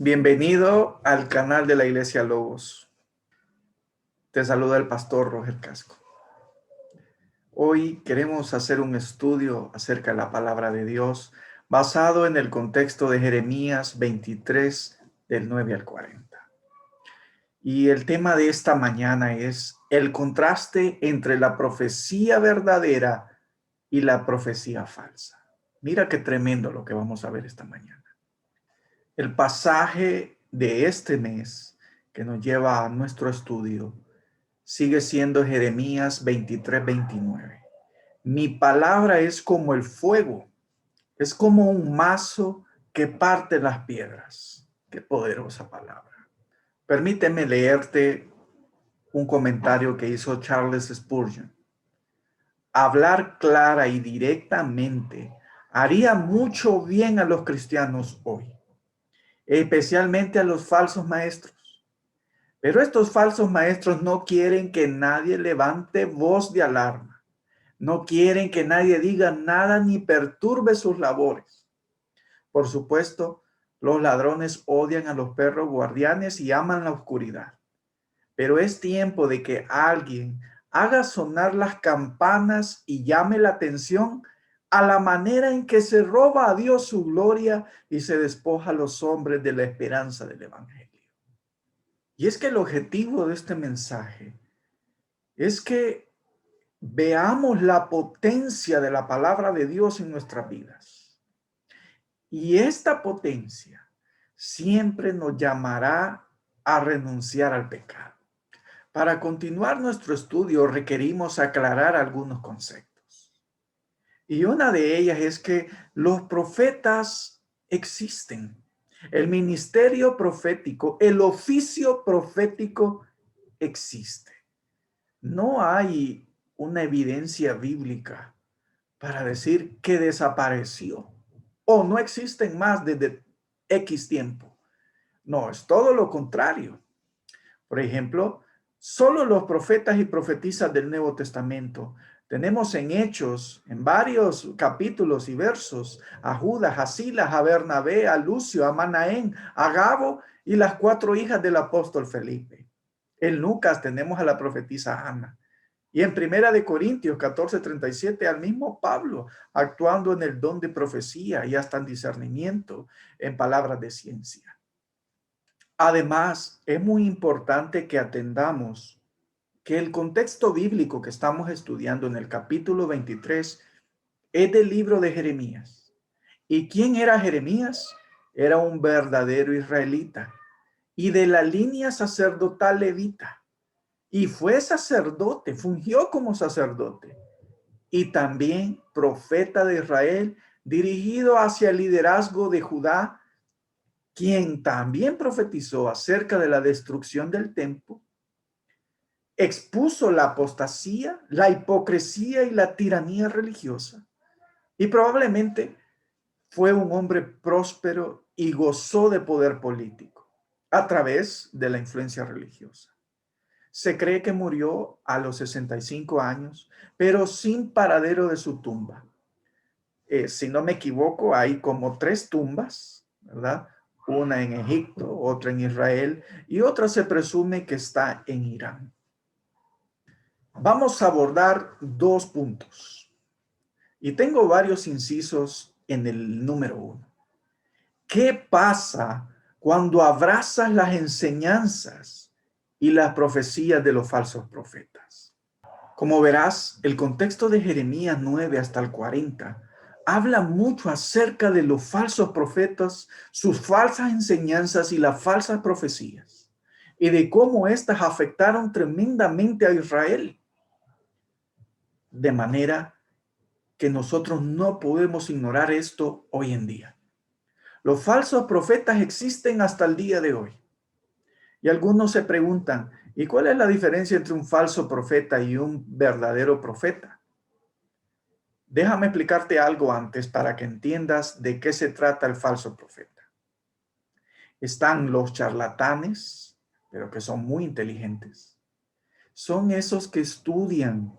Bienvenido al canal de la Iglesia Logos. Te saluda el pastor Roger Casco. Hoy queremos hacer un estudio acerca de la palabra de Dios basado en el contexto de Jeremías 23 del 9 al 40. Y el tema de esta mañana es el contraste entre la profecía verdadera y la profecía falsa. Mira qué tremendo lo que vamos a ver esta mañana. El pasaje de este mes que nos lleva a nuestro estudio sigue siendo Jeremías 23:29. Mi palabra es como el fuego, es como un mazo que parte las piedras. Qué poderosa palabra. Permíteme leerte un comentario que hizo Charles Spurgeon. Hablar clara y directamente haría mucho bien a los cristianos hoy, especialmente a los falsos maestros. Pero estos falsos maestros no quieren que nadie levante voz de alarma. No quieren que nadie diga nada ni perturbe sus labores. Por supuesto, los ladrones odian a los perros guardianes y aman la oscuridad. Pero es tiempo de que alguien haga sonar las campanas y llame la atención a la manera en que se roba a Dios su gloria y se despoja a los hombres de la esperanza del evangelio. Y es que el objetivo de este mensaje es que veamos la potencia de la palabra de Dios en nuestras vidas. Y esta potencia siempre nos llamará a renunciar al pecado. Para continuar nuestro estudio requerimos aclarar algunos conceptos. Y una de ellas es que los profetas existen. El ministerio profético, el oficio profético existe. No hay una evidencia bíblica para decir que desapareció o no existen más desde X tiempo. No, es todo lo contrario. Por ejemplo, solo los profetas y profetisas del Nuevo Testamento tenemos en Hechos, en varios capítulos y versos, a Judas, a Silas, a Bernabé, a Lucio, a Manaén, a Gabo y las 4 hijas del apóstol Felipe. En Lucas tenemos a la profetisa Ana. Y en Primera de Corintios 14:37 al mismo Pablo actuando en el don de profecía y hasta en discernimiento en palabras de ciencia. Además, es muy importante que atendamos que el contexto bíblico que estamos estudiando en el capítulo 23 es del libro de Jeremías. ¿Y quién era Jeremías? Era un verdadero israelita y de la línea sacerdotal levita. Y fue sacerdote, fungió como sacerdote y también profeta de Israel, dirigido hacia el liderazgo de Judá, quien también profetizó acerca de la destrucción del templo, expuso la apostasía, la hipocresía y la tiranía religiosa. Y probablemente fue un hombre próspero y gozó de poder político a través de la influencia religiosa. Se cree que murió a los 65 años, pero sin paradero de su tumba. Si no me equivoco, hay como 3 tumbas, ¿verdad? Una en Egipto, otra en Israel y otra se presume que está en Irán. Vamos a abordar 2 puntos y tengo varios incisos en el número 1. ¿Qué pasa cuando abrazas las enseñanzas y las profecías de los falsos profetas? Como verás, el contexto de Jeremías 9 hasta el 40 habla mucho acerca de los falsos profetas, sus falsas enseñanzas y las falsas profecías, y de cómo éstas afectaron tremendamente a Israel. De manera que nosotros no podemos ignorar esto hoy en día. Los falsos profetas existen hasta el día de hoy. Y algunos se preguntan, ¿y cuál es la diferencia entre un falso profeta y un verdadero profeta? Déjame explicarte algo antes para que entiendas de qué se trata el falso profeta. Están los charlatanes, pero que son muy inteligentes. Son esos que estudian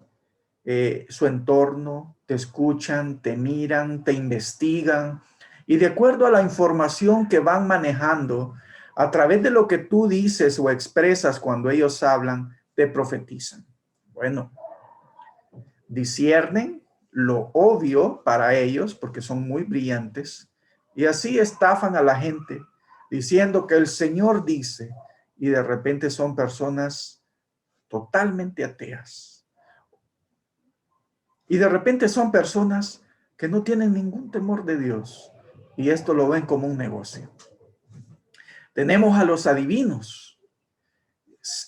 su entorno, te escuchan, te miran, te investigan y de acuerdo a la información que van manejando, A través de lo que tú dices o expresas cuando ellos hablan, te profetizan. Bueno, disciernen lo obvio para ellos porque son muy brillantes y así estafan a la gente diciendo que el Señor dice y de repente son personas totalmente ateas. Y de repente son personas que no tienen ningún temor de Dios y esto lo ven como un negocio. Tenemos a los adivinos.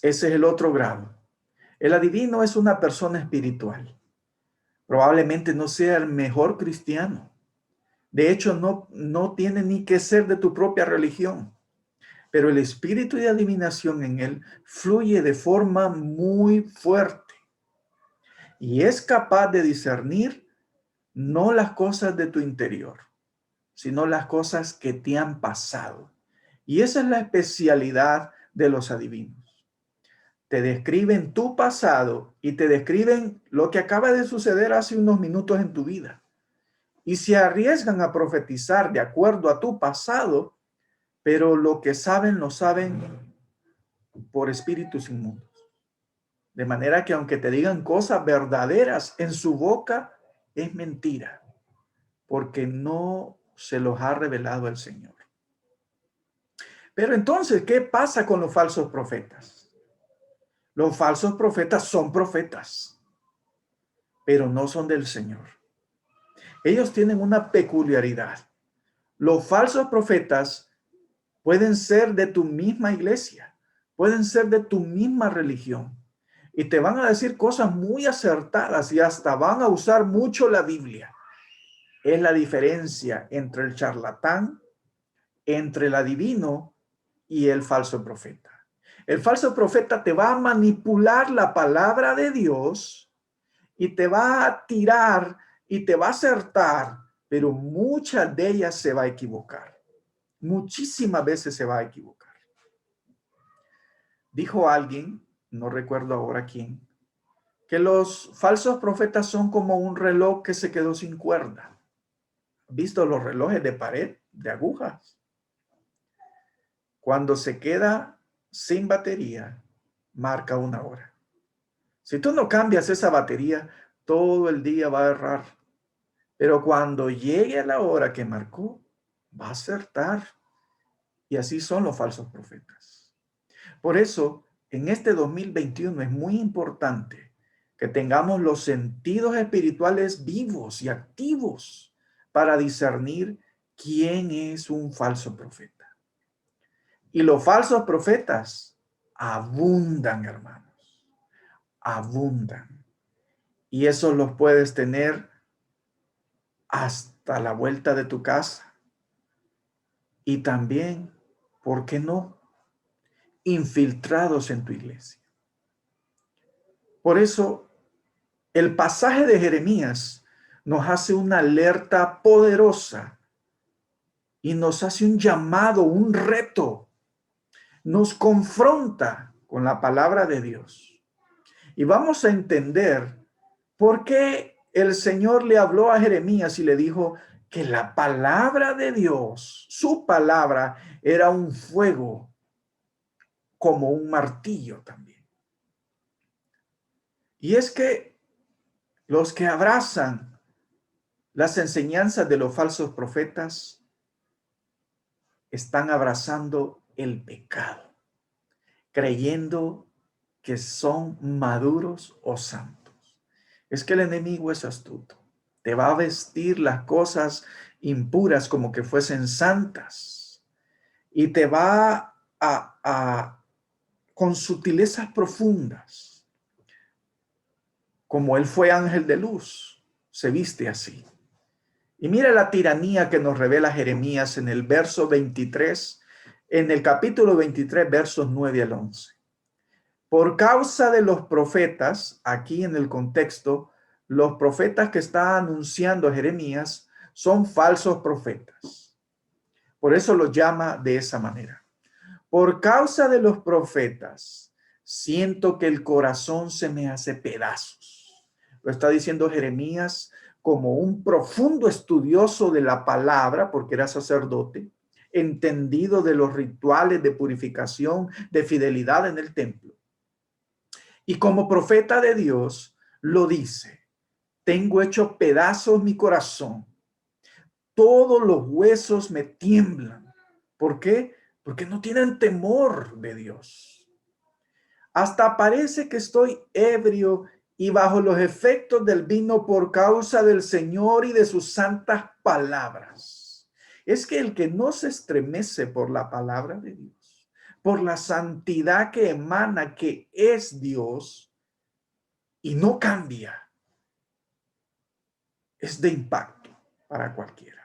Ese es el otro grado. El adivino es una persona espiritual. Probablemente no sea el mejor cristiano. De hecho, no tiene ni que ser de tu propia religión. Pero el espíritu de adivinación en él fluye de forma muy fuerte. Y es capaz de discernir no las cosas de tu interior, sino las cosas que te han pasado. Y esa es la especialidad de los adivinos. Te describen tu pasado y te describen lo que acaba de suceder hace unos minutos en tu vida. Y se arriesgan a profetizar de acuerdo a tu pasado, pero lo que saben lo saben por espíritus inmundos. De manera que aunque te digan cosas verdaderas, en su boca es mentira, porque no se los ha revelado el Señor. Pero entonces, ¿qué pasa con los falsos profetas? Los falsos profetas son profetas, pero no son del Señor. Ellos tienen una peculiaridad. Los falsos profetas pueden ser de tu misma iglesia, pueden ser de tu misma religión y te van a decir cosas muy acertadas y hasta van a usar mucho la Biblia. Es la diferencia entre el charlatán, entre el adivino y el falso profeta. El falso profeta te va a manipular la palabra de Dios y te va a tirar y te va a acertar, pero muchas de ellas se va a equivocar. Muchísimas veces se va a equivocar. Dijo alguien, no recuerdo ahora quién, que los falsos profetas son como un reloj que se quedó sin cuerda. ¿Visto los relojes de pared, de agujas? Cuando se queda sin batería, marca una hora. Si tú no cambias esa batería, todo el día va a errar. Pero cuando llegue a la hora que marcó, va a acertar. Y así son los falsos profetas. Por eso, en este 2021 es muy importante que tengamos los sentidos espirituales vivos y activos para discernir quién es un falso profeta. Y los falsos profetas abundan, hermanos, abundan. Y eso los puedes tener hasta la vuelta de tu casa. Y también, ¿por qué no? Infiltrados en tu iglesia. Por eso, el pasaje de Jeremías nos hace una alerta poderosa y nos hace un llamado, un reto. Nos confronta con la palabra de Dios. Y vamos a entender por qué el Señor le habló a Jeremías y le dijo que la palabra de Dios, su palabra, era un fuego como un martillo también. Y es que los que abrazan las enseñanzas de los falsos profetas están abrazando el pecado, creyendo que son maduros o santos. Es que el enemigo es astuto. Te va a vestir las cosas impuras como que fuesen santas y te va con sutilezas profundas. Como él fue ángel de luz, se viste así. Y mira la tiranía que nos revela Jeremías en el verso 23, en el capítulo 23, versos 9 al 11. Por causa de los profetas, aquí en el contexto, los profetas que está anunciando Jeremías son falsos profetas. Por eso los llama de esa manera. Por causa de los profetas, siento que el corazón se me hace pedazos. Lo está diciendo Jeremías como un profundo estudioso de la palabra, porque era sacerdote. entendido de los rituales de purificación, de fidelidad en el templo. Y como profeta de Dios lo dice: tengo hecho pedazos mi corazón, todos los huesos me tiemblan. ¿Por qué? Porque no tienen temor de Dios. Hasta parece que estoy ebrio y bajo los efectos del vino por causa del Señor y de sus santas palabras. Es que el que no se estremece por la palabra de Dios, por la santidad que emana, que es Dios, y no cambia, es de impacto para cualquiera.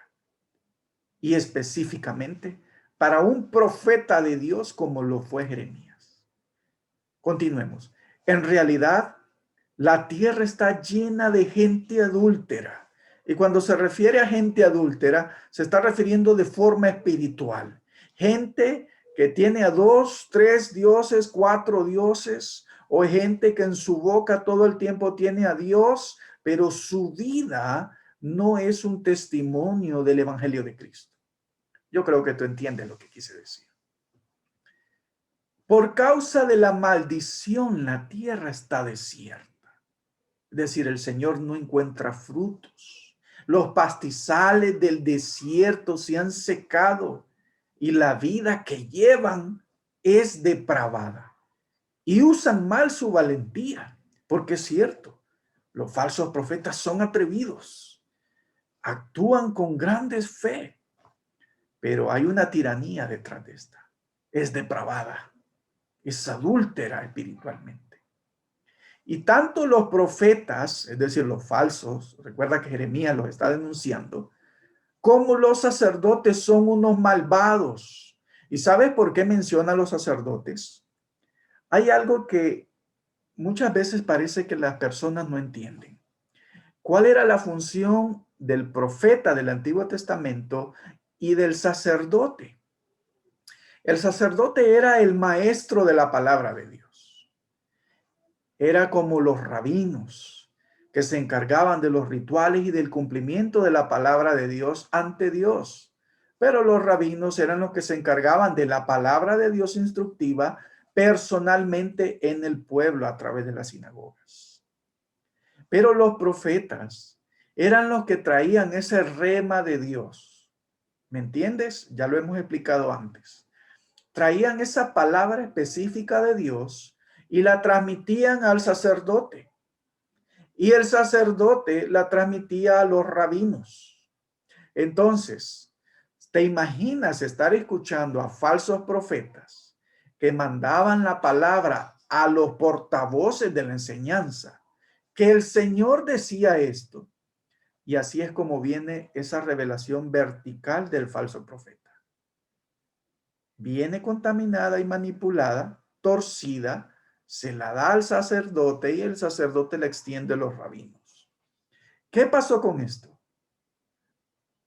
Y específicamente para un profeta de Dios como lo fue Jeremías. Continuemos. En realidad, la tierra está llena de gente adúltera. Y cuando se refiere a gente adúltera, se está refiriendo de forma espiritual. Gente que tiene a 2, 3 dioses, 4 dioses, o gente que en su boca todo el tiempo tiene a Dios, pero su vida no es un testimonio del evangelio de Cristo. Yo creo que tú entiendes lo que quise decir. Por causa de la maldición, la tierra está desierta. Es decir, el Señor no encuentra frutos. Los pastizales del desierto se han secado y la vida que llevan es depravada. Y usan mal su valentía, porque es cierto, los falsos profetas son atrevidos, actúan con grandes fe, pero hay una tiranía detrás de esta. Es depravada, es adúltera espiritualmente. Y tanto los profetas, es decir, los falsos, recuerda que Jeremías los está denunciando, como los sacerdotes son unos malvados. ¿Y sabes por qué menciona a los sacerdotes? Hay algo que muchas veces parece que las personas no entienden. ¿Cuál era la función del profeta del Antiguo Testamento y del sacerdote? El sacerdote era el maestro de la palabra de Dios. Era como los rabinos que se encargaban de los rituales y del cumplimiento de la palabra de Dios ante Dios. Pero los rabinos eran los que se encargaban de la palabra de Dios instructiva personalmente en el pueblo a través de las sinagogas. Pero los profetas eran los que traían ese rema de Dios. ¿Me entiendes? Ya lo hemos explicado antes. Traían esa palabra específica de Dios y la transmitían al sacerdote. Y el sacerdote la transmitía a los rabinos. Entonces, ¿te imaginas estar escuchando a falsos profetas que mandaban la palabra a los portavoces de la enseñanza? Que el Señor decía esto. Y así es como viene esa revelación vertical del falso profeta. Viene contaminada y manipulada, torcida, se la da al sacerdote y el sacerdote la extiende a los rabinos. ¿Qué pasó con esto?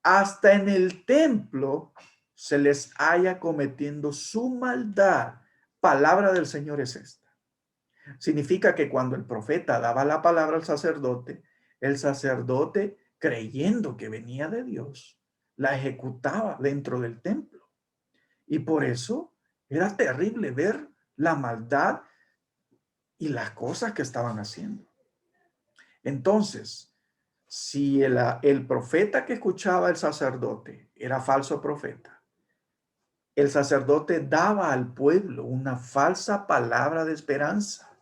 Hasta en el templo se les haya cometiendo su maldad. Palabra del Señor es esta. Significa que cuando el profeta daba la palabra al sacerdote, el sacerdote, creyendo que venía de Dios, la ejecutaba dentro del templo. Y por eso era terrible ver la maldad y las cosas que estaban haciendo. Entonces, si el profeta que escuchaba el sacerdote era falso profeta, el sacerdote daba al pueblo una falsa palabra de esperanza,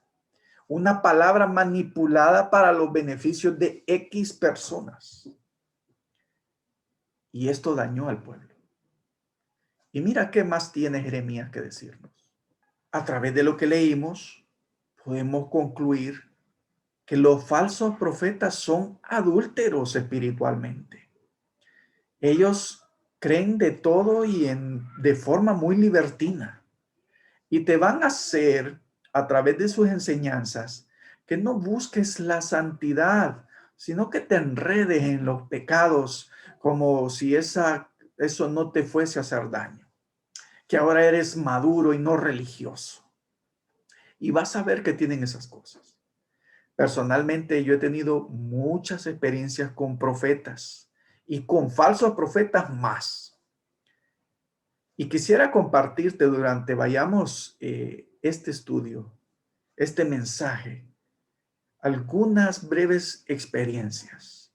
una palabra manipulada para los beneficios de X personas. Y esto dañó al pueblo. Y mira qué más tiene Jeremías que decirnos. A través de lo que leímos, podemos concluir que los falsos profetas son adúlteros espiritualmente. Ellos creen de todo y de forma muy libertina. Y te van a hacer, a través de sus enseñanzas, que no busques la santidad, sino que te enredes en los pecados como si eso no te fuese a hacer daño. Que ahora eres maduro y no religioso. Y vas a ver que tienen esas cosas. Personalmente, yo he tenido muchas experiencias con profetas y con falsos profetas más. Y quisiera compartirte durante vayamos este estudio, este mensaje, algunas breves experiencias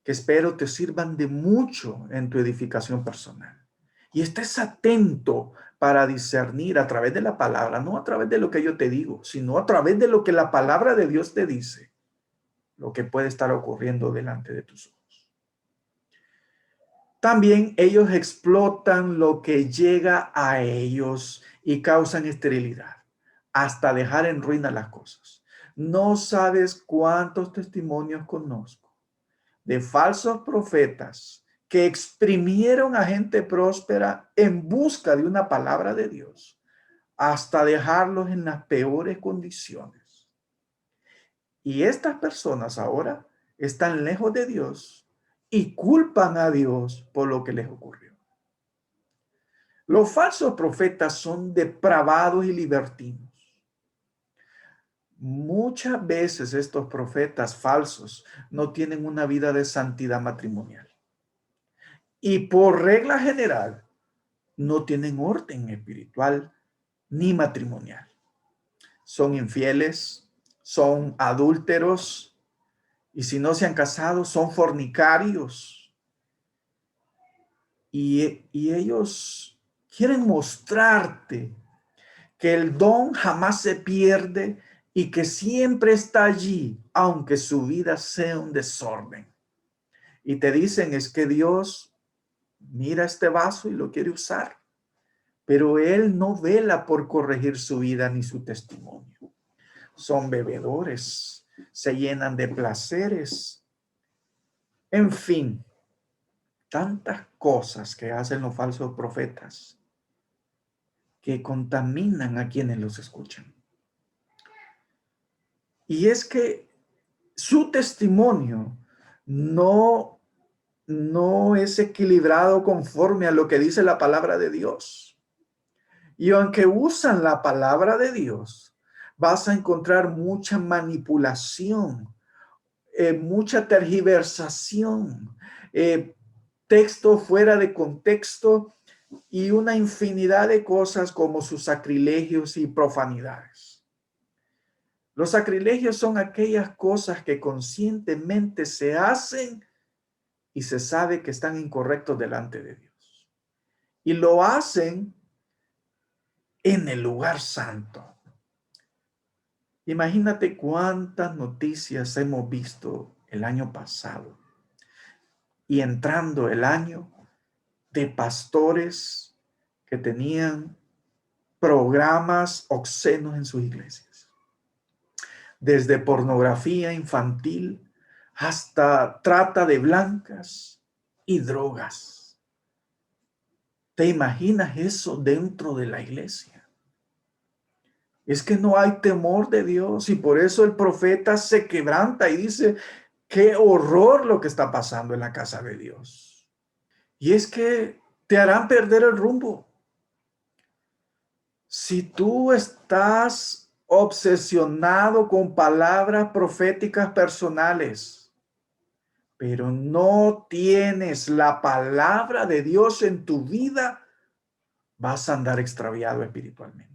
que espero te sirvan de mucho en tu edificación personal. Y estés atento para discernir a través de la palabra, no a través de lo que yo te digo, sino a través de lo que la palabra de Dios te dice, lo que puede estar ocurriendo delante de tus ojos. También ellos explotan lo que llega a ellos y causan esterilidad, hasta dejar en ruina las cosas. No sabes cuántos testimonios conozco de falsos profetas que exprimieron a gente próspera en busca de una palabra de Dios, hasta dejarlos en las peores condiciones. Y estas personas ahora están lejos de Dios y culpan a Dios por lo que les ocurrió. Los falsos profetas son depravados y libertinos. Muchas veces estos profetas falsos no tienen una vida de santidad matrimonial. Y por regla general, no tienen orden espiritual ni matrimonial. Son infieles, son adúlteros, y si no se han casado, son fornicarios. Y ellos quieren mostrarte que el don jamás se pierde y que siempre está allí, aunque su vida sea un desorden. Y te dicen, es que Dios mira este vaso y lo quiere usar, pero Él no vela por corregir su vida ni su testimonio. Son bebedores, se llenan de placeres. En fin, tantas cosas que hacen los falsos profetas que contaminan a quienes los escuchan. Y es que su testimonio no es equilibrado conforme a lo que dice la palabra de Dios. Y aunque usan la palabra de Dios, vas a encontrar mucha manipulación, mucha tergiversación, texto fuera de contexto y una infinidad de cosas como sus sacrilegios y profanidades. Los sacrilegios son aquellas cosas que conscientemente se hacen y se sabe que están incorrectos delante de Dios. Y lo hacen en el lugar santo. Imagínate cuántas noticias hemos visto el año pasado y entrando el año de pastores que tenían programas obscenos en sus iglesias. Desde pornografía infantil hasta trata de blancas y drogas. ¿Te imaginas eso dentro de la iglesia? Es que no hay temor de Dios y por eso el profeta se quebranta y dice, qué horror lo que está pasando en la casa de Dios. Y es que te harán perder el rumbo. Si tú estás obsesionado con palabras proféticas personales, pero no tienes la palabra de Dios en tu vida, vas a andar extraviado espiritualmente.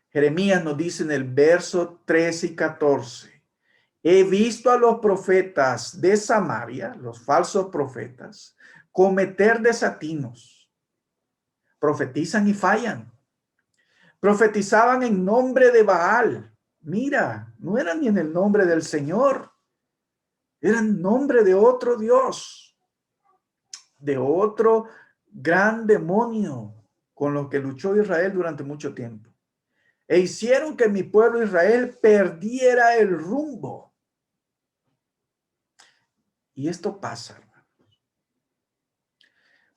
Jeremías nos dice en el verso 13 y 14, he visto a los profetas de Samaria, los falsos profetas, cometer desatinos. Profetizan y fallan. Profetizaban en nombre de Baal. Mira, no era ni en el nombre del Señor. Era en nombre de otro Dios, de otro gran demonio con lo que luchó Israel durante mucho tiempo. E hicieron que mi pueblo Israel perdiera el rumbo. Y esto pasa, hermanos.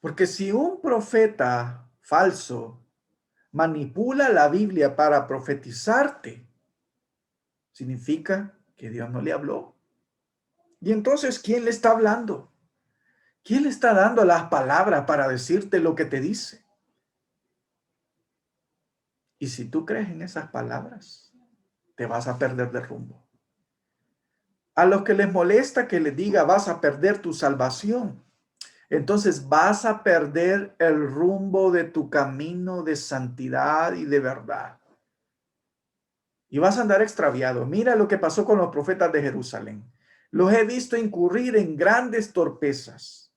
Porque si un profeta falso manipula la Biblia para profetizarte, significa que Dios no le habló. Y entonces, ¿quién le está hablando? ¿Quién le está dando las palabras para decirte lo que te dice? Y si tú crees en esas palabras, te vas a perder de rumbo. A los que les molesta que les diga vas a perder tu salvación, entonces vas a perder el rumbo de tu camino de santidad y de verdad. Y vas a andar extraviado. Mira lo que pasó con los profetas de Jerusalén. Los he visto incurrir en grandes torpezas.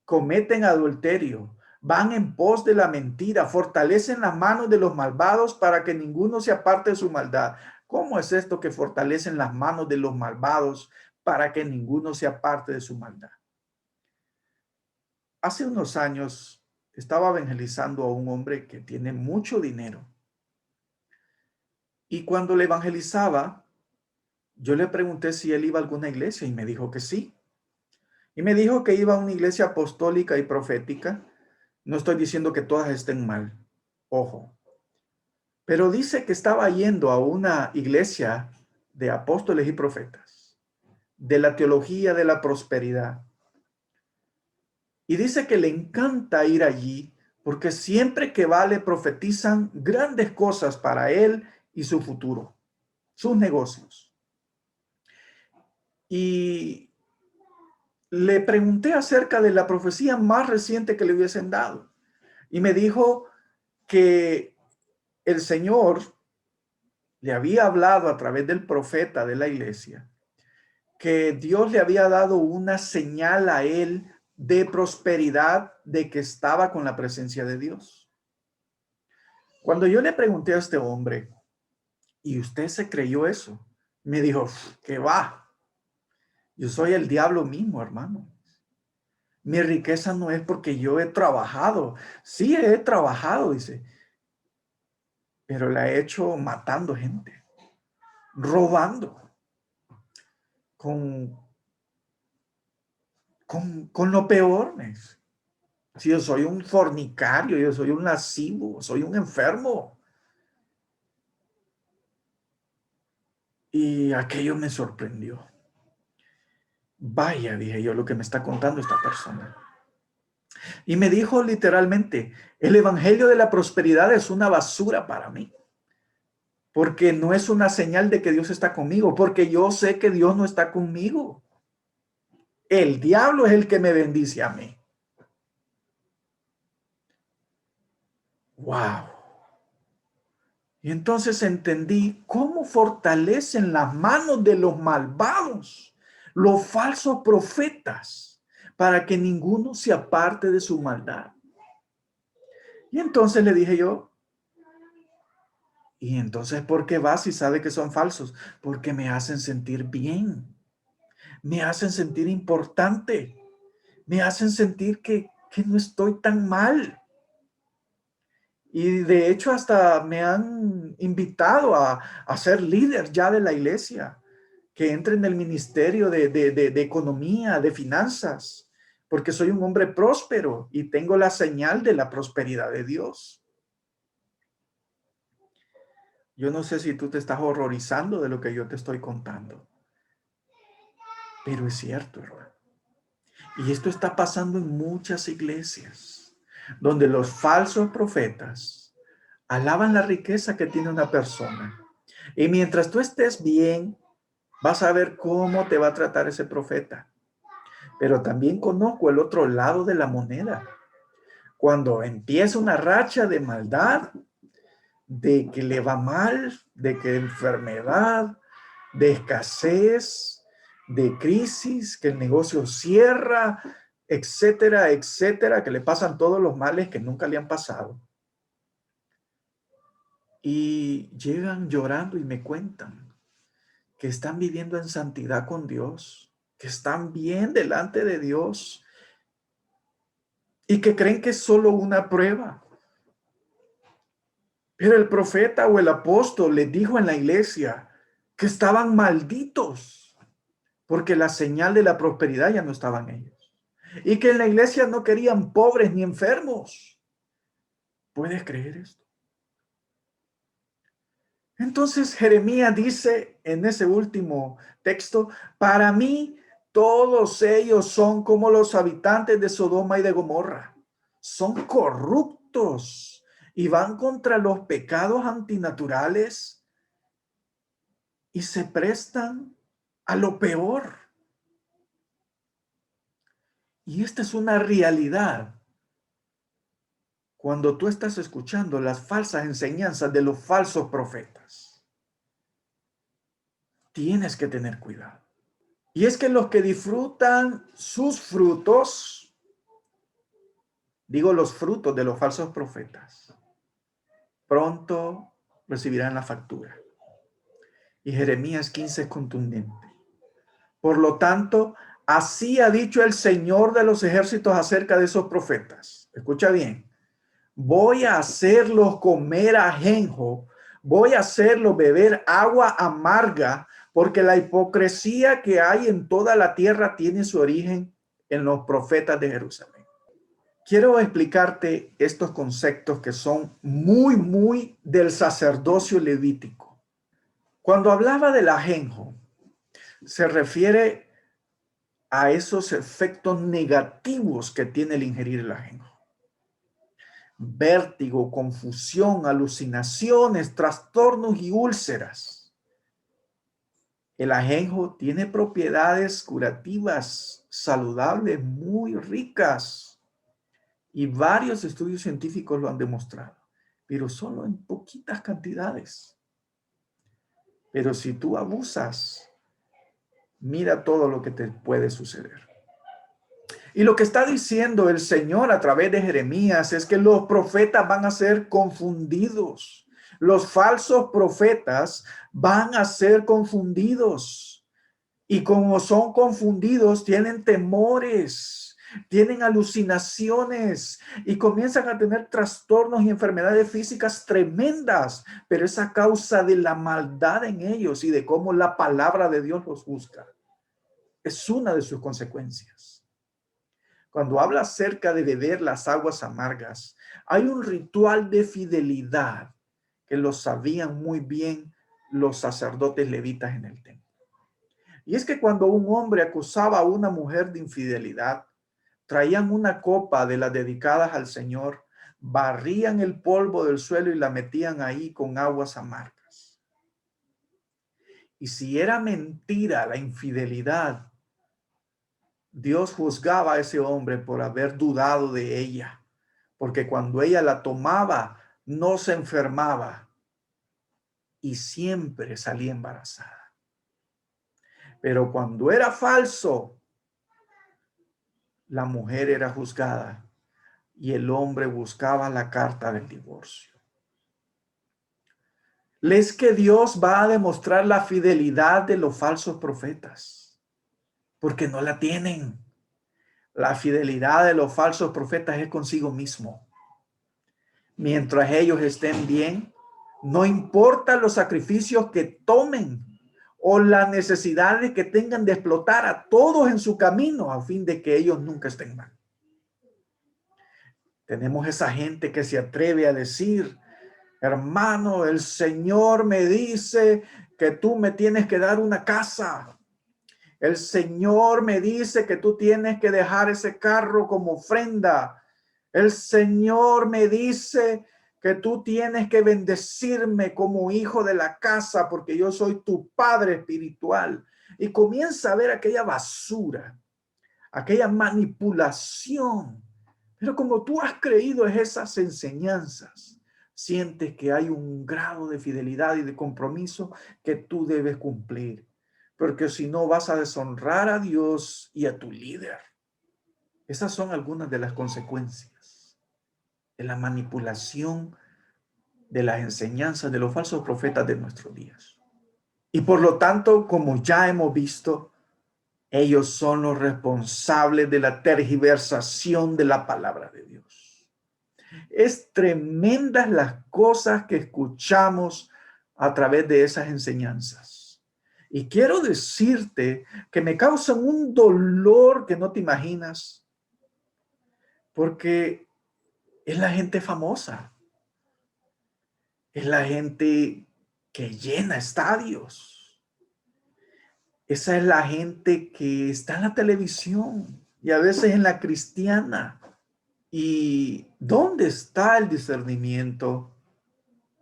Cometen adulterio, van en pos de la mentira, fortalecen las manos de los malvados para que ninguno se aparte de su maldad. ¿Cómo es esto que fortalecen las manos de los malvados para que ninguno se aparte de su maldad? Hace unos años estaba evangelizando a un hombre que tiene mucho dinero. Y cuando le evangelizaba, yo le pregunté si él iba a alguna iglesia y me dijo que sí. Y me dijo que iba a una iglesia apostólica y profética. No estoy diciendo que todas estén mal, ojo. Pero dice que estaba yendo a una iglesia de apóstoles y profetas, de la teología de la prosperidad. Y dice que le encanta ir allí porque siempre que va le profetizan grandes cosas para él y su futuro, sus negocios. Y le pregunté acerca de la profecía más reciente que le hubiesen dado. Y me dijo que el Señor le había hablado a través del profeta de la iglesia, que Dios le había dado una señal a él de prosperidad, de que estaba con la presencia de Dios. Cuando yo le pregunté a este hombre, ¿y usted se creyó eso? Me dijo, ¿qué va? Yo soy el diablo mismo, hermano. Mi riqueza no es porque yo he trabajado. Sí, he trabajado, dice, pero la he hecho matando gente, robando, con, con lo peor. Si yo soy un fornicario, yo soy un lascivo, soy un enfermo. Y aquello me sorprendió. Vaya, dije yo, lo que me está contando esta persona. Y me dijo literalmente, el evangelio de la prosperidad es una basura para mí. Porque no es una señal de que Dios está conmigo, porque yo sé que Dios no está conmigo. El diablo es el que me bendice a mí. Wow. Y entonces entendí cómo fortalecen las manos de los malvados, los falsos profetas, para que ninguno se aparte de su maldad. Y entonces le dije yo, ¿y entonces por qué vas si sabe que son falsos? Porque me hacen sentir bien, me hacen sentir importante, me hacen sentir que no estoy tan mal. Y de hecho hasta me han invitado a ser líder ya de la iglesia, que entre en el ministerio de economía, de finanzas, porque soy un hombre próspero y tengo la señal de la prosperidad de Dios. Yo no sé si tú te estás horrorizando de lo que yo te estoy contando, pero es cierto, hermano. Y esto está pasando en muchas iglesias, donde los falsos profetas alaban la riqueza que tiene una persona. Y mientras tú estés bien, vas a ver cómo te va a tratar ese profeta. Pero también conozco el otro lado de la moneda. Cuando empieza una racha de maldad, de que le va mal, de que enfermedad, de escasez, de crisis, que el negocio cierra, etcétera, etcétera, que le pasan todos los males que nunca le han pasado. Y llegan llorando y me cuentan que están viviendo en santidad con Dios, que están bien delante de Dios y que creen que es solo una prueba. Pero el profeta o el apóstol les dijo en la iglesia que estaban malditos porque la señal de la prosperidad ya no estaba en ellos. Y que en la iglesia no querían pobres ni enfermos. ¿Puedes creer esto? Entonces Jeremías dice en ese último texto, para mí todos ellos son como los habitantes de Sodoma y de Gomorra. Son corruptos y van contra los pecados antinaturales y se prestan a lo peor. Y esta es una realidad. Cuando tú estás escuchando las falsas enseñanzas de los falsos profetas, tienes que tener cuidado. Y es que los que disfrutan sus frutos, digo los frutos de los falsos profetas, pronto recibirán la factura. Y Jeremías 15 es contundente. Por lo tanto, así ha dicho el Señor de los ejércitos acerca de esos profetas. Escucha bien. Voy a hacerlos comer ajenjo, voy a hacerlos beber agua amarga, porque la hipocresía que hay en toda la tierra tiene su origen en los profetas de Jerusalén. Quiero explicarte estos conceptos que son muy del sacerdocio levítico. Cuando hablaba del ajenjo, se refiere a esos efectos negativos que tiene el ingerir el ajenjo. Vértigo, confusión, alucinaciones, trastornos y úlceras. El ajenjo tiene propiedades curativas, saludables, muy ricas. Y varios estudios científicos lo han demostrado, pero solo en poquitas cantidades. Pero si tú abusas, mira todo lo que te puede suceder. Y lo que está diciendo el Señor a través de Jeremías es que los profetas van a ser confundidos. Los falsos profetas van a ser confundidos. Y como son confundidos, tienen temores, tienen alucinaciones y comienzan a tener trastornos y enfermedades físicas tremendas. Pero es a causa de la maldad en ellos y de cómo la palabra de Dios los juzga. Es una de sus consecuencias. Cuando habla acerca de beber las aguas amargas, hay un ritual de fidelidad que lo sabían muy bien los sacerdotes levitas en el templo. Y es que cuando un hombre acusaba a una mujer de infidelidad, traían una copa de las dedicadas al Señor, barrían el polvo del suelo y la metían ahí con aguas amargas. Y si era mentira la infidelidad, Dios juzgaba a ese hombre por haber dudado de ella, porque cuando ella la tomaba, no se enfermaba y siempre salía embarazada. Pero cuando era falso, la mujer era juzgada y el hombre buscaba la carta del divorcio. ¿Les que Dios va a demostrar la fidelidad de los falsos profetas? Porque no la tienen. La fidelidad de los falsos profetas es consigo mismo. Mientras ellos estén bien, no importa los sacrificios que tomen o las necesidades que tengan de explotar a todos en su camino a fin de que ellos nunca estén mal. Tenemos esa gente que se atreve a decir, hermano, el Señor me dice que tú me tienes que dar una casa. El Señor me dice que tú tienes que dejar ese carro como ofrenda. El Señor me dice que tú tienes que bendecirme como hijo de la casa porque yo soy tu padre espiritual. Y comienza a ver aquella basura, aquella manipulación. Pero como tú has creído en esas enseñanzas, sientes que hay un grado de fidelidad y de compromiso que tú debes cumplir. Porque si no vas a deshonrar a Dios y a tu líder. Esas son algunas de las consecuencias de la manipulación de las enseñanzas de los falsos profetas de nuestros días. Y por lo tanto, como ya hemos visto, ellos son los responsables de la tergiversación de la palabra de Dios. Es tremendas las cosas que escuchamos a través de esas enseñanzas. Y quiero decirte que me causan un dolor que no te imaginas, porque es la gente famosa, es la gente que llena estadios, esa es la gente que está en la televisión y a veces en la cristiana. ¿Y dónde está el discernimiento?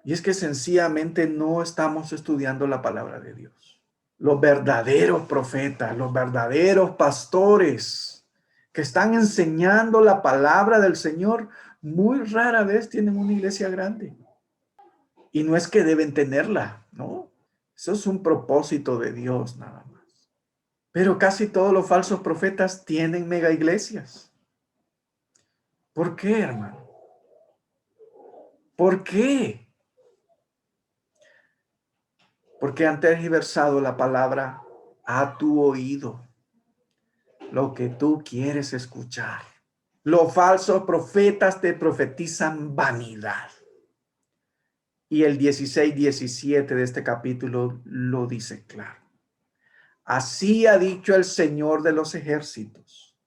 Y es que sencillamente no estamos estudiando la palabra de Dios. Los verdaderos profetas, los verdaderos pastores que están enseñando la palabra del Señor, muy rara vez tienen una iglesia grande. Y no es que deben tenerla, ¿no? Eso es un propósito de Dios nada más. Pero casi todos los falsos profetas tienen mega iglesias. ¿Por qué, hermano? ¿Por qué? Porque han tergiversado la palabra a tu oído, lo que tú quieres escuchar. Los falsos profetas te profetizan vanidad. Y el 16-17 de este capítulo lo dice claro. Así ha dicho el Señor de los ejércitos.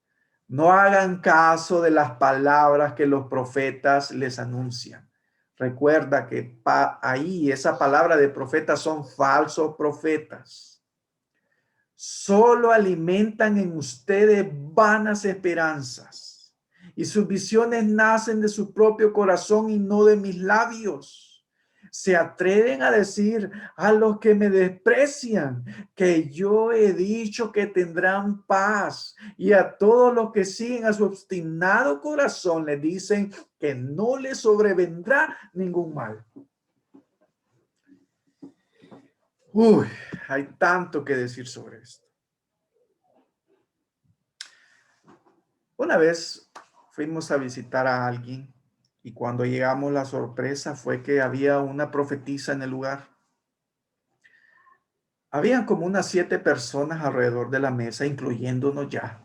No hagan caso de las palabras que los profetas les anuncian. Recuerda que ahí esa palabra de profetas son falsos profetas. Solo alimentan en ustedes vanas esperanzas y sus visiones nacen de su propio corazón y no de mis labios. Se atreven a decir a los que me desprecian que yo he dicho que tendrán paz, y a todos los que siguen a su obstinado corazón le dicen que no les sobrevendrá ningún mal. Uy, hay tanto que decir sobre esto. Una vez fuimos a visitar a alguien y cuando llegamos la sorpresa fue que había una profetisa en el lugar. Habían como unas 7 personas alrededor de la mesa, incluyéndonos ya.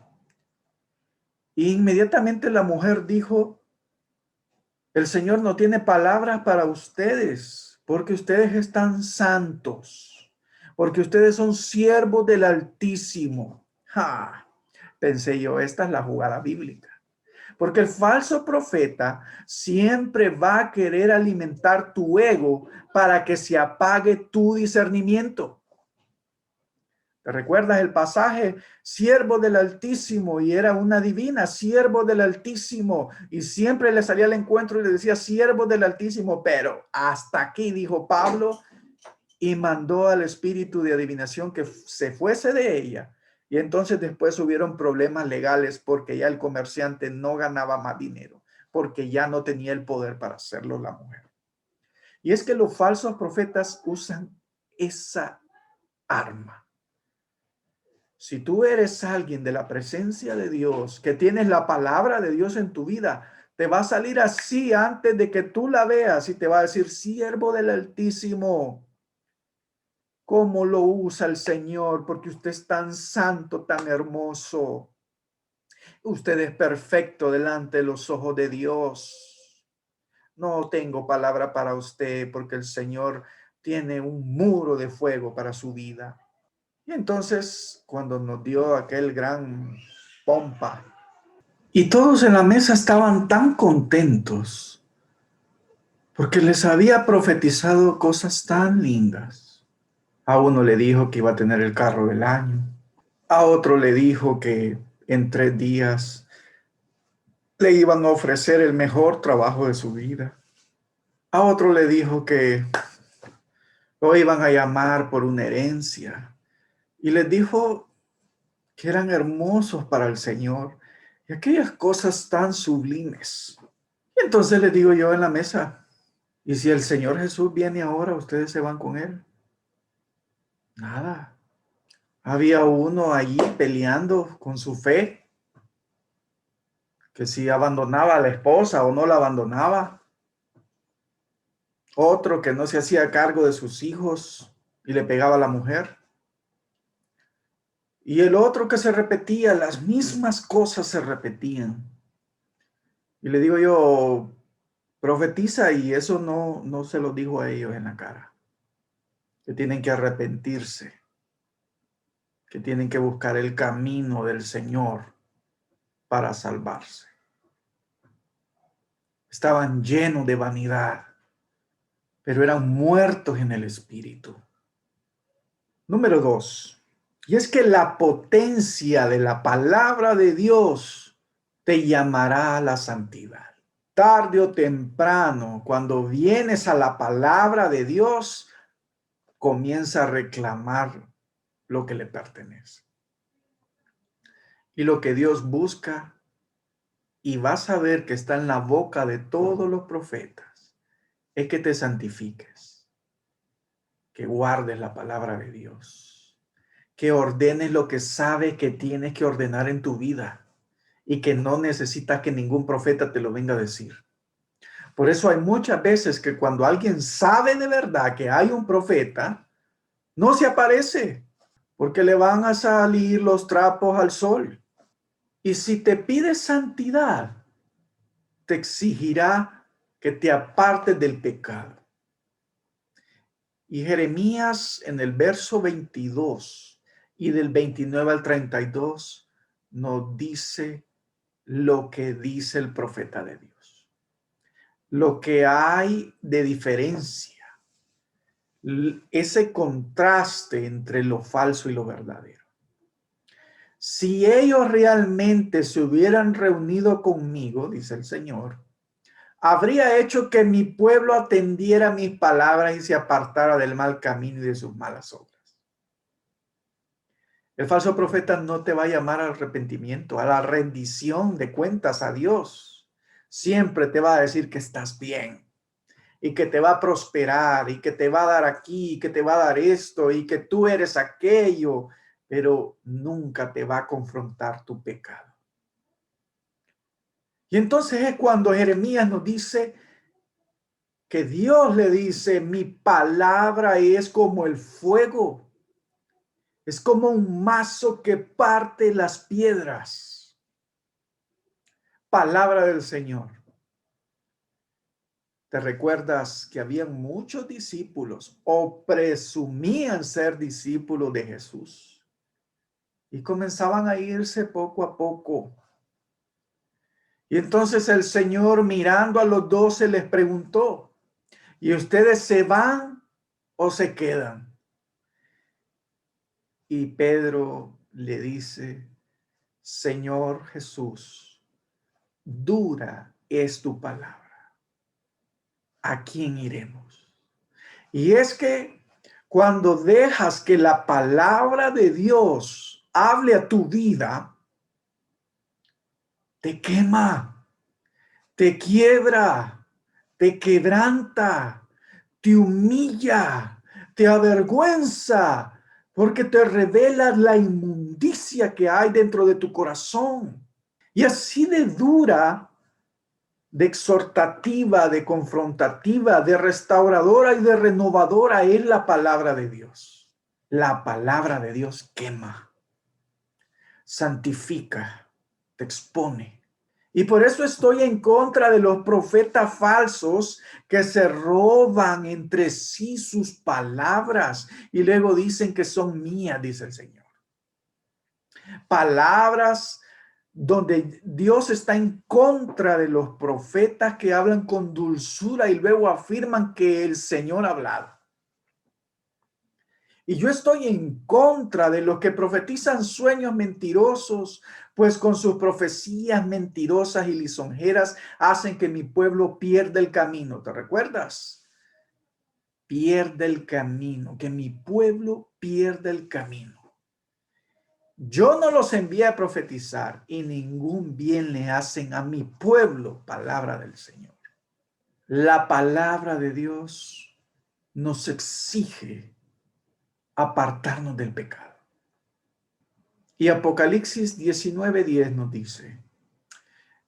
Y inmediatamente la mujer dijo, el Señor no tiene palabras para ustedes, porque ustedes están santos, porque ustedes son siervos del Altísimo. ¡Ja! Pensé yo, esta es la jugada bíblica. Porque el falso profeta siempre va a querer alimentar tu ego para que se apague tu discernimiento. ¿Te recuerdas el pasaje? Siervo del Altísimo, y era una divina, siervo del Altísimo, y siempre le salía al encuentro y le decía siervo del Altísimo, pero hasta aquí, dijo Pablo, y mandó al espíritu de adivinación que se fuese de ella. Y entonces después hubieron problemas legales porque ya el comerciante no ganaba más dinero, porque ya no tenía el poder para hacerlo la mujer. Y es que los falsos profetas usan esa arma. Si tú eres alguien de la presencia de Dios, que tienes la palabra de Dios en tu vida, te va a salir así antes de que tú la veas y te va a decir, siervo del Altísimo. ¿Cómo lo usa el Señor? Porque usted es tan santo, tan hermoso. Usted es perfecto delante de los ojos de Dios. No tengo palabra para usted porque el Señor tiene un muro de fuego para su vida. Y entonces, cuando nos dio aquel gran pompa, y todos en la mesa estaban tan contentos porque les había profetizado cosas tan lindas. A uno le dijo que iba a tener el carro del año. A otro le dijo que en 3 días le iban a ofrecer el mejor trabajo de su vida. A otro le dijo que lo iban a llamar por una herencia. Y les dijo que eran hermosos para el Señor y aquellas cosas tan sublimes. Y entonces les digo yo en la mesa, ¿y si el Señor Jesús viene ahora, ustedes se van con él? Nada. Había uno allí peleando con su fe, que si abandonaba a la esposa o no la abandonaba. Otro que no se hacía cargo de sus hijos y le pegaba a la mujer. Y el otro que se repetía, las mismas cosas se repetían. Y le digo yo, profetiza, y eso no se lo dijo a ellos en la cara. Que tienen que arrepentirse, que tienen que buscar el camino del Señor para salvarse. Estaban llenos de vanidad, pero eran muertos en el espíritu. Número 2. Y es que la potencia de la palabra de Dios te llamará a la santidad. Tarde o temprano, cuando vienes a la palabra de Dios, comienza a reclamar lo que le pertenece. Y lo que Dios busca, y vas a ver que está en la boca de todos los profetas, es que te santifiques, que guardes la palabra de Dios, que ordenes lo que sabes que tienes que ordenar en tu vida y que no necesitas que ningún profeta te lo venga a decir. Por eso hay muchas veces que cuando alguien sabe de verdad que hay un profeta, no se aparece porque le van a salir los trapos al sol. Y si te pide santidad, te exigirá que te apartes del pecado. Y Jeremías en el verso 22 y del 29 al 32 nos dice lo que dice el profeta de Dios. Lo que hay de diferencia, ese contraste entre lo falso y lo verdadero. Si ellos realmente se hubieran reunido conmigo, dice el Señor, habría hecho que mi pueblo atendiera mis palabras y se apartara del mal camino y de sus malas obras. El falso profeta no te va a llamar al arrepentimiento, a la rendición de cuentas a Dios. Siempre te va a decir que estás bien y que te va a prosperar y que te va a dar aquí y que te va a dar esto y que tú eres aquello, pero nunca te va a confrontar tu pecado. Y entonces es cuando Jeremías nos dice que Dios le dice, mi palabra es como el fuego, es como un mazo que parte las piedras. Palabra del Señor. ¿Te recuerdas que había muchos discípulos o presumían ser discípulos de Jesús? Y comenzaban a irse poco a poco. Y entonces el Señor, mirando a los 12, les preguntó, ¿y ustedes se van o se quedan? Y Pedro le dice, Señor Jesús, dura es tu palabra. ¿A quién iremos? Y es que cuando dejas que la palabra de Dios hable a tu vida, te quema, te quiebra, te quebranta, te humilla, te avergüenza, porque te revela la inmundicia que hay dentro de tu corazón. Y así de dura, de exhortativa, de confrontativa, de restauradora y de renovadora es la palabra de Dios. La palabra de Dios quema, santifica, te expone. Y por eso estoy en contra de los profetas falsos que se roban entre sí sus palabras y luego dicen que son mías, dice el Señor. Palabras donde Dios está en contra de los profetas que hablan con dulzura y luego afirman que el Señor ha hablado. Y yo estoy en contra de los que profetizan sueños mentirosos, pues con sus profecías mentirosas y lisonjeras hacen que mi pueblo pierda el camino. ¿Te recuerdas? Pierde el camino, que mi pueblo pierda el camino. Yo no los envié a profetizar y ningún bien le hacen a mi pueblo, palabra del Señor. La palabra de Dios nos exige apartarnos del pecado. Y Apocalipsis 19:10 nos dice,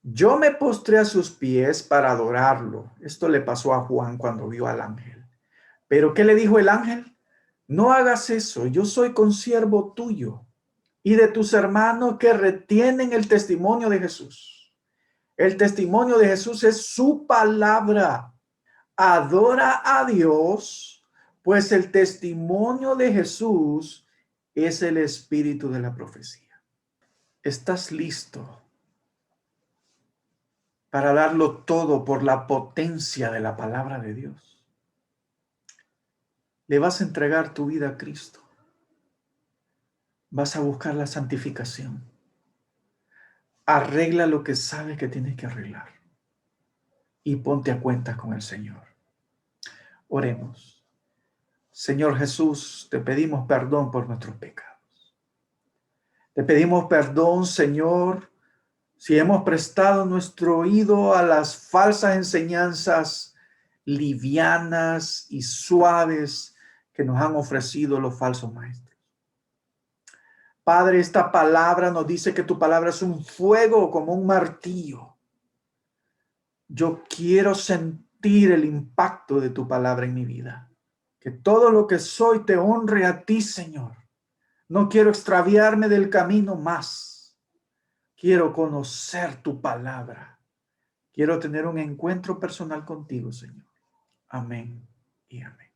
yo me postré a sus pies para adorarlo. Esto le pasó a Juan cuando vio al ángel. Pero ¿qué le dijo el ángel? No hagas eso, yo soy consiervo tuyo y de tus hermanos que retienen el testimonio de Jesús. El testimonio de Jesús es su palabra. Adora a Dios, pues el testimonio de Jesús es el espíritu de la profecía. ¿Estás listo para darlo todo por la potencia de la palabra de Dios? ¿Le vas a entregar tu vida a Cristo? ¿Vas a buscar la santificación? Arregla lo que sabes que tienes que arreglar y ponte a cuentas con el Señor. Oremos. Señor Jesús, te pedimos perdón por nuestros pecados. Te pedimos perdón, Señor, si hemos prestado nuestro oído a las falsas enseñanzas livianas y suaves que nos han ofrecido los falsos maestros. Padre, esta palabra nos dice que tu palabra es un fuego como un martillo. Yo quiero sentir el impacto de tu palabra en mi vida. Que todo lo que soy te honre a ti, Señor. No quiero extraviarme del camino más. Quiero conocer tu palabra. Quiero tener un encuentro personal contigo, Señor. Amén y amén.